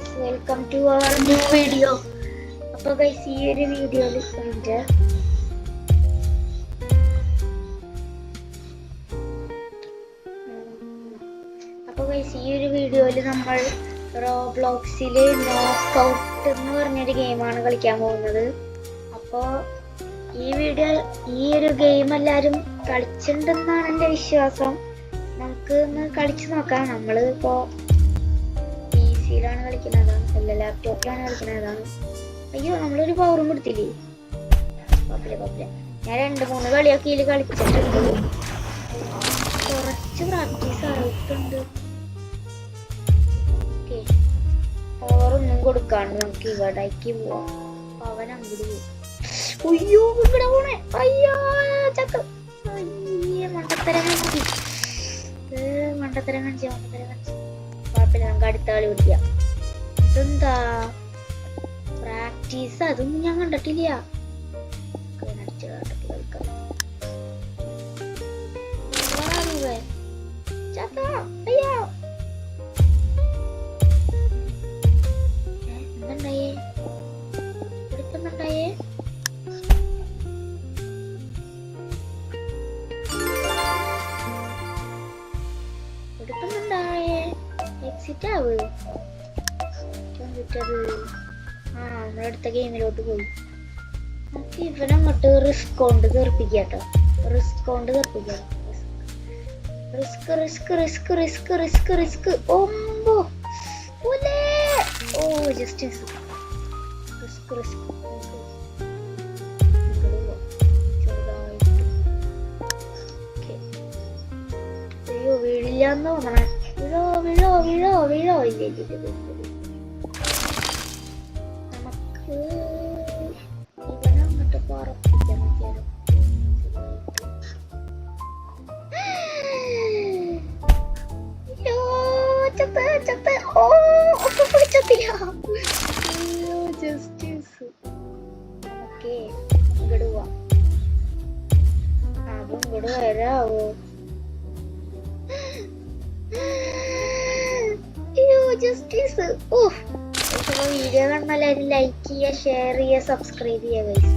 Guys, welcome to our new video. അപ്പോൾ guys, ഈ ഒരു വീഡിയോയിൽ നമ്മൾ റോബ്ലോക്സിൽ നോക്കൗട്ട് എന്ന് പറഞ്ഞൊരു ഗെയിമാണ് കളിക്കാൻ പോകുന്നത്. അപ്പോൾ ഈ ഒരു ഗെയിം എല്ലാവരും കളിച്ചിട്ടുണ്ടെന്നാണ് എൻ്റെ വിശ്വാസം. നമുക്ക് ഒന്ന് കളിച്ചു നോക്കാം. നമ്മൾ ഇപ്പോൾ PC-യിലാണ് കളിക്കുന്നതാണ്, അല്ല ലാപ്ടോപ്പിലാണ് കളിക്കുന്നതാണ്. അയ്യോ, നമ്മളൊരു പവറും കൊടുത്തില്ലേ? കുഴപ്പമില്ല. ഞാൻ 2-3 കളിയൊക്കെ ഇതിൽ കളിച്ചിട്ടുണ്ട്. കുറച്ച് പ്രാക്ടീസ് ആയിട്ടുണ്ട്. ഓക്കെ, പവറൊന്നും കൊടുക്കാണ്ട് നമുക്ക് ഇവിടേക്ക് പോവാം. അവൻ അങ്ങോട്ട് പോകും. അയ്യോ, ഇവിടെ പോണേ. അയ്യോ ചക്ക, മണ്ടത്തരം കാണിച്ചു. കുഴപ്പമില്ല, നമുക്ക് അടുത്ത കളി പിടിക്കാം. ഇതെന്താ പ്രാക്ടീസ്? അതൊന്നും ഞാൻ കണ്ടിട്ടില്ല. എന്തുണ്ടായേ? എടുക്കുന്നുണ്ടായേ? എക്സിറ്റ് ആവ്. നമ്മളടുത്ത ഗെയിമിലോട്ട് പോയി. നമുക്ക് ഇവനങ്ങോട്ട് റിസ്ക് കൊണ്ട് തീർപ്പിക്കാട്ടോ. റിസ്ക്. ഓമ്പോ ഓ ജസ്റ്റിസ്. റിസ്ക്. അയ്യോ, വീഴില്ലാന്ന് തോന്നണേ. വീഴോ. ഇല്ല. നമുക്ക് ഇവനങ്ങോട്ട് പറപ്പിക്കാൻ നോക്കിയാലോ. ജസ്റ്റിസ്. ഓക്കെ, ഇങ്ങോട്ട് പോവാം. അതും ഇങ്ങോട്ട് വരാവോ? ജസ്റ്റിസ്. വീഡിയോ കാണുന്നല്ലാരും ലൈക്ക് ചെയ്യുക, ഷെയർ ചെയ്യുക, സബ്സ്ക്രൈബ് ചെയ്യുക ഗൈസ്.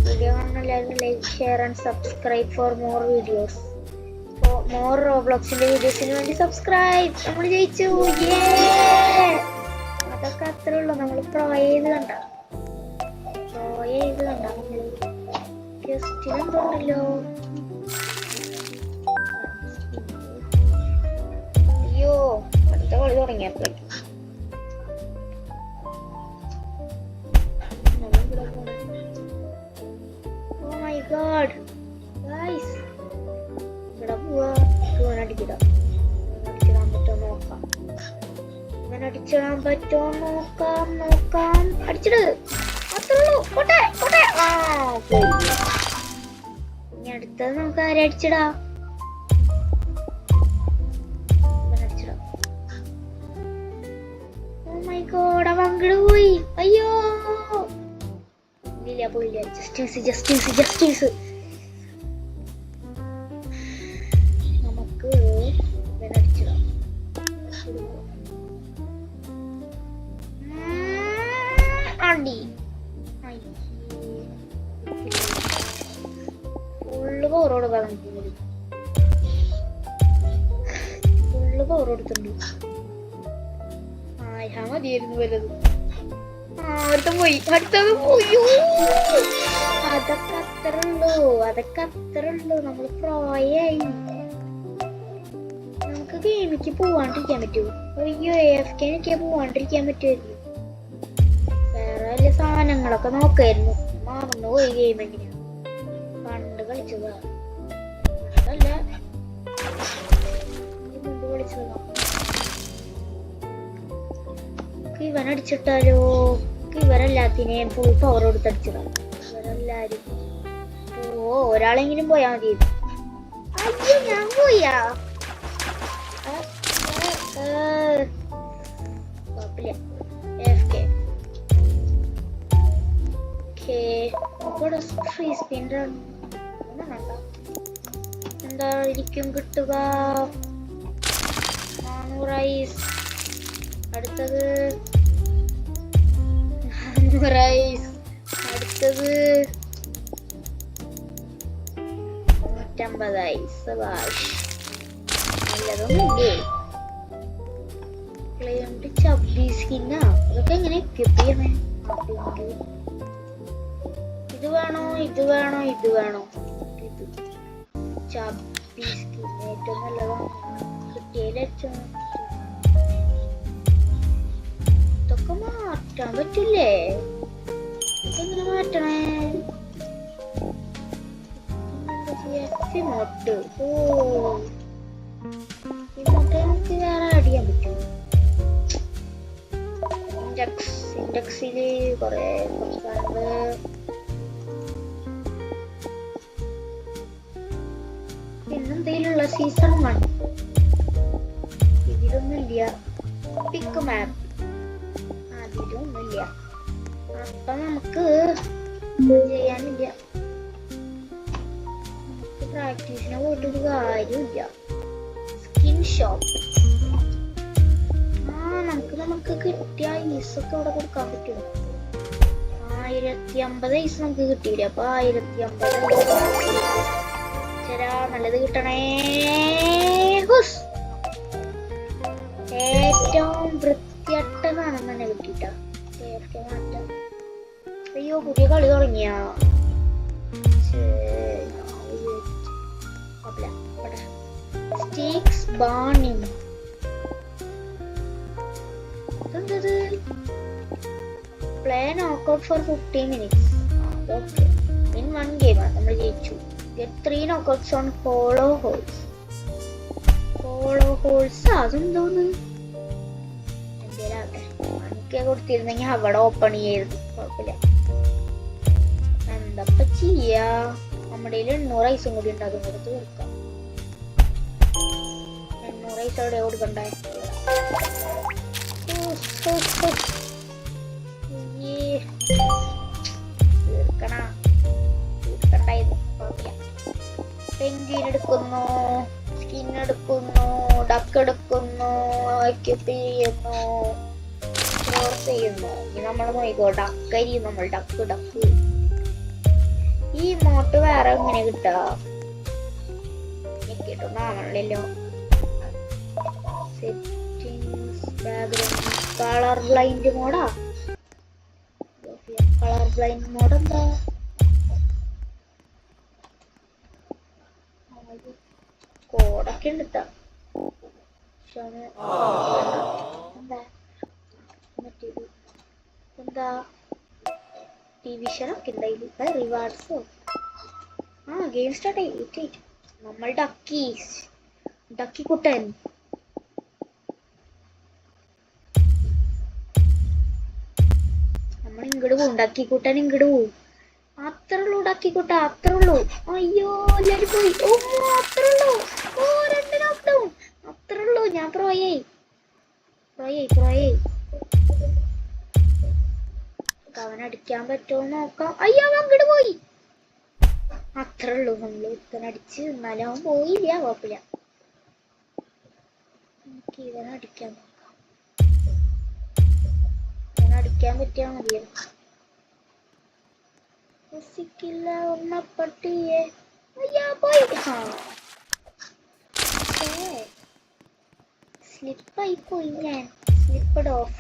വീഡിയോ കാണുന്നല്ലാരും like, share and subscribe for more videos. More റോബ്ലോക്സിന്റെ വീഡിയോസിന് വേണ്ടി സബ്സ്ക്രൈബ്. നമ്മൾ ജയിച്ചു. അതൊക്കെ അത്രേ ഉള്ളൂ. നമ്മൾ പ്രോ ചെയ്ത് കണ്ട ഗസ്റ്റിനെന്തോണ്ടല്ലോ. അയ്യോ, അടുത്ത കളി തുടങ്ങിയപ്പോഴേക്കും ഓ മൈ ഗോഡ് ഗൈസ്, ഇവിടെ പോവാ. അടിച്ചിടാൻ പറ്റുമോ നോക്കാം. അടിച്ചിട്. അത്രേ ഉള്ളൂ. പോട്ടെ. ഇനി അടുത്തത് നമുക്ക് ആരെ അടിച്ചിടാ? അങ്ങോട്ട് പോയി. അയ്യോ, ഇല്ല, പോയില്ല. ജസ്റ്റിസ്. നമുക്ക് അടിച്ചിടാം. അടി. ഫുള്ള് പവർ കൊടുക്കാം. ഫുള്ള് പവർ കൊടുത്തിട്ടുണ്ട്. മതിയായിരുന്നു വലുത്. അടുത്തത് പോയി. അതൊക്കെ അത്രേ ഉള്ളൂ. നമ്മൾ പ്രോയായി. നമുക്ക് ഗെയിമിക്ക് പോവാണ്ടിരിക്കാൻ പറ്റുമോ? അയ്യോ, AFK എനിക്ക് പോവാണ്ടിരിക്കാൻ പറ്റുമായിരുന്നു. വേറെ വല്ല സാധനങ്ങളൊക്കെ നോക്കായിരുന്നു. മറന്നുപോയി ഗെയിം എങ്ങനെയാ പണ്ട് കളിച്ചതാ. അതല്ല, മുമ്പ് കളിച്ചതാ. ഇവനടിച്ചിട്ടാലോ? ഇവരെല്ലാത്തിനെയും ഫുൾ പവർ കൊടുത്തടിച്ചതാണ്. ഇവരെല്ലാരും ഒരാളെങ്കിലും പോയാ മതി. അയ്യോ, ഞാൻ പോയാ. എന്തായിരിക്കും കിട്ടുക? 400 ഐസ്. അടുത്തത് റൈസ്. അടുത്തത് 150 ഐസ്. നല്ലതൊന്നുമില്ലേ? ക്ലെയിംഡ് ചബ്ബി സ്കിന്നാ. അതൊക്കെ എങ്ങനെ എക്വിപ്പ് ചെയ്യണേ? ഇത് വേണോ ഇത് വേണോ ഇത് വേണോ? ഇത് ചബ്ബി സ്കിൻ ഏറ്റവും നല്ലതാണ്. കിട്ടിയതിൽ ഇതൊക്കെ മാറ്റാൻ പറ്റില്ലേ? ഇതെങ്ങനെ മാറ്റണേ? ഇമോട്ട്. ഓ, ഇമോട്ട് നമുക്ക് വേറെ ആഡ് ചെയ്യാൻ പറ്റും. ഇൻഡെക്സില് കുറച്ച് കാര്യങ്ങള് പിന്നെന്തേലുള്ള സീസൺ 1 ഇതിലൊന്നുമില്ല. പിക്ക് മാപ്പ് അതിലൊന്നുമില്ല. അപ്പൊ നമുക്ക് ചെയ്യാനില്ല. നമുക്ക് പ്രാക്ടീസിനെ പോയിട്ടൊരു കാര്യമില്ല. Skin shop. നമുക്ക് കിട്ടിയ ഐസൊക്കെ ഇവിടെ കൊടുക്കാൻ പറ്റുമോ? 1050 ഐസ് നമുക്ക് കിട്ടിയില്ല. അപ്പൊ 1050 ശരാ നല്ലത് കിട്ടണേ. ഏറ്റവും വൃത്തിയട്ടനാണെന്ന് തന്നെ കിട്ടിട്ട. അയ്യോ, പുതിയ കളി തുടങ്ങിയ. Steaks ബാണിങ്. Play knockout for 15 minutes. Okay. In one game, നമ്മൾ ജയിച്ചു. Get 3 knockouts on hollow holes. Hollow holes അതെന്തോന്ന്? എന്തേലാട്ടെ. എനിക്ക് കൊടുത്തിരുന്നെങ്കിൽ അവിടെ ഓപ്പൺ ചെയ്യായിരുന്നു. കുഴപ്പമില്ല. എന്തപ്പ ചെയ്യാ? നമ്മുടെ 800 ഐസും കൂടി ഉണ്ട്. അതും കൊടുത്ത് കൊടുക്കാം. 800 ഐസ് അവിടെ കൊടുക്കണ്ടേ? പെൻഗ്വിൻ എടുക്കുന്നു, സ്കിൻ എടുക്കുന്നു, ഡക്ക് എടുക്കുന്നു, എക്വിപ്പ് ചെയ്യുന്നു, ചെയ്യുന്നു. ഇനി നമ്മൾ നോക്കിക്കോ. ഡക്കരി നമ്മൾ ഡക്ക്. ഈ മോട്ട് വേറെ എങ്ങനെ കിട്ടാ? കിട്ടുന്നാണല്ലോ. സെറ്റിംഗ്സ്, ബാക്ക്ഗ്രൗണ്ട്, കളർ ബ്ലൈൻഡ് മോഡാ. കളർ ബ്ലൈൻഡ് മോഡ് എന്താ? കോഡൊക്കെ ഉണ്ട്. എന്താ ഡിവിഷനൊക്കെ ഉണ്ടായില്ല. റിവാർഡ്സോ? ഗെയിം സ്റ്റാർട്ട് ആയി. നമ്മൾ ഡക്കി കുട്ടൻ. നമ്മൾ ഇങ്ങോട്ട് പോവും. ഡക്കിക്കുട്ടൻ ഇങ്ങോട്ട് പോവും. അത്രേ ഉള്ളൂ ഡക്കിക്കുട്ട, അത്രേ ഉള്ളൂ. അയ്യോ, എല്ലാരും പോയി. ഓ, അത്രേ ഉള്ളൂ. ഓ, 2 ലോക്ക്ഡൗൺ. അത്രേ ഉള്ളൂ. ഞാൻ പ്രോയായി. അവൻ അടിക്കാൻ പറ്റുമോ നോക്കാം. അയ്യോ, അവൻ അങ്ങോട്ട് പോയി. അത്രേ ഉള്ളൂ. നമ്മള് ഇവനടിച്ച്. എന്നാലും അവൻ പോയില്ല. കുഴപ്പമില്ല. നമുക്ക് ഇവനടിക്കാൻ നോക്കാം. ഇവനടിക്കാൻ പറ്റിയാ മതിയല്ലോ. രസിക്കില്ല ഒന്നപ്പട്ടിയെ. അയ്യാ, പോയി. സ്ലിപ്പായി പോയി ഞാൻ. സ്ലിപ്പഡ് ഓഫ്.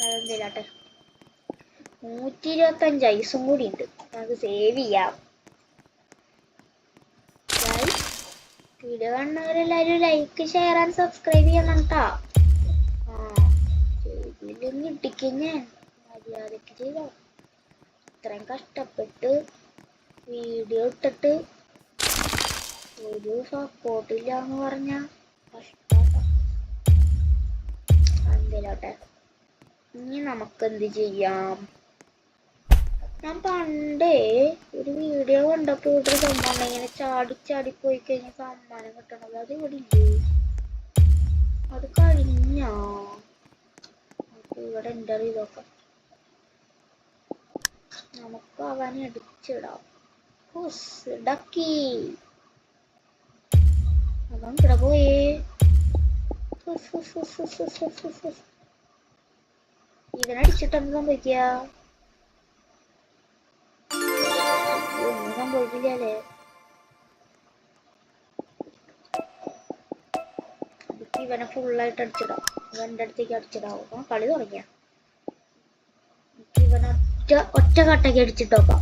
അതെന്തിലാട്ടെ. 125 ഐസും കൂടി ഉണ്ട്. നമുക്ക് സേവ് ചെയ്യാം. വീഡിയോ കാണുന്നവരെല്ലാരും ലൈക്ക്, ഷെയർ ആൻഡ് സബ്സ്ക്രൈബ് ചെയ്യണം കേട്ടോ. ചെയ്തില്ലെങ്കിൽ ഇട്ടിക്കും ഞാൻ. മര്യാദക്ക് ചെയ്തോ. ഇത്രയും കഷ്ടപ്പെട്ട് വീഡിയോ ഇട്ടിട്ട് ഒരു സപ്പോർട്ടില്ല എന്ന് പറഞ്ഞ കഷ്ടം. എന്തിലോട്ടെ. ഇനി നമുക്ക് എന്ത് ചെയ്യാം? ഞാൻ പണ്ടേ ഒരു വീഡിയോ കണ്ടപ്പോ ഇവിടെ സമ്മാനം ഇങ്ങനെ ചാടി പോയി കഴിഞ്ഞ സമ്മാനം കിട്ടണത്. അത് ഇവിടെ ഇല്ലേ? അത് കഴിഞ്ഞോ? ഇവിടെ എൻ്റർ ചെയ്ത് നോക്കാം. നമുക്ക് അവനെ അടിച്ചിടാം. ഡക്കി അവൻ ഇവിടെ പോയേ. ഇവനടിച്ചിട്ട് എന്ത് സംഭവിക്കുക? ഒന്നും സംഭവിക്കില്ലല്ലേ? ഇവനെ ഫുള്ളായിട്ട് അടിച്ചിടാം. ഇവന്റെ അടുത്തേക്ക് അടിച്ചിടാവും. കളി തുടങ്ങിയ ഇവനെ ഒറ്റ കട്ടക്ക് അടിച്ചിട്ടോക്കാം.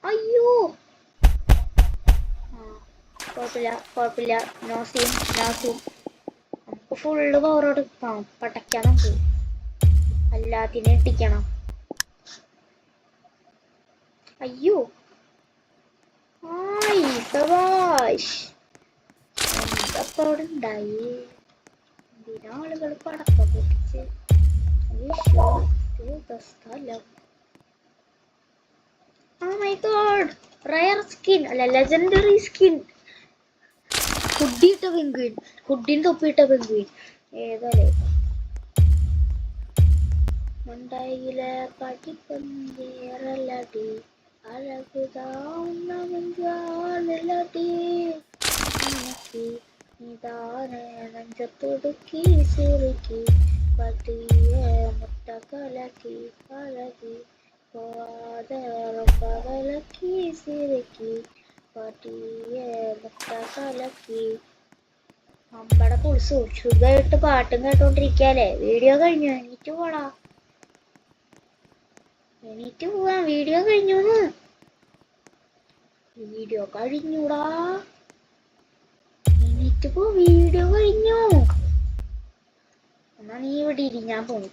അയ്യോ, കുഴപ്പമില്ല. No scene. നമുക്ക് ഫുള്ള് പവർ എടുക്കാം. പടയ്ക്കാൻ നമുക്ക് എല്ലാത്തിനും എത്തിക്കണം. അയ്യോ, എന്തപ്പോ അവിടെ ഉണ്ടായി? എന്തിനാളുകൾ പടക്കം പൊട്ടിച്ച് സ്ഥലം? Oh my god, rare skin അല്ല, legendary skin. ഹുഡിയിട്ട പെൻഗ്വിൻ, ഹുഡിന് തൊപ്പിയിട്ട പെൻഗ്വിൻ. ഏതല്ലേ? മണ്ടയിലെ പഠിപ്പേറലടി അഴകുതാടി ഇതാനെ നെഞ്ചത്തൊടുക്കി സിറുക്കി പട്ടിയെ മുട്ട കലക്കി കലക്കി സിറുക്കി പട്ടിയെ മുട്ട കലക്കി. നമ്മടെ പുളിസ് സുഖമായിട്ട് പാട്ടും കേട്ടോണ്ടിരിക്കാല്ലേ? വീഡിയോ കഴിഞ്ഞു, എണീറ്റ് പോടാ. എണീറ്റ് പോവാ, വീഡിയോ കഴിഞ്ഞൂന്ന്. വീഡിയോ കഴിഞ്ഞൂടാ, എണീറ്റ് പോ, വീഡിയോ കഴിഞ്ഞു. എന്നാ നീ ഇവിടെ ഇരി, ഞാൻ പോണു.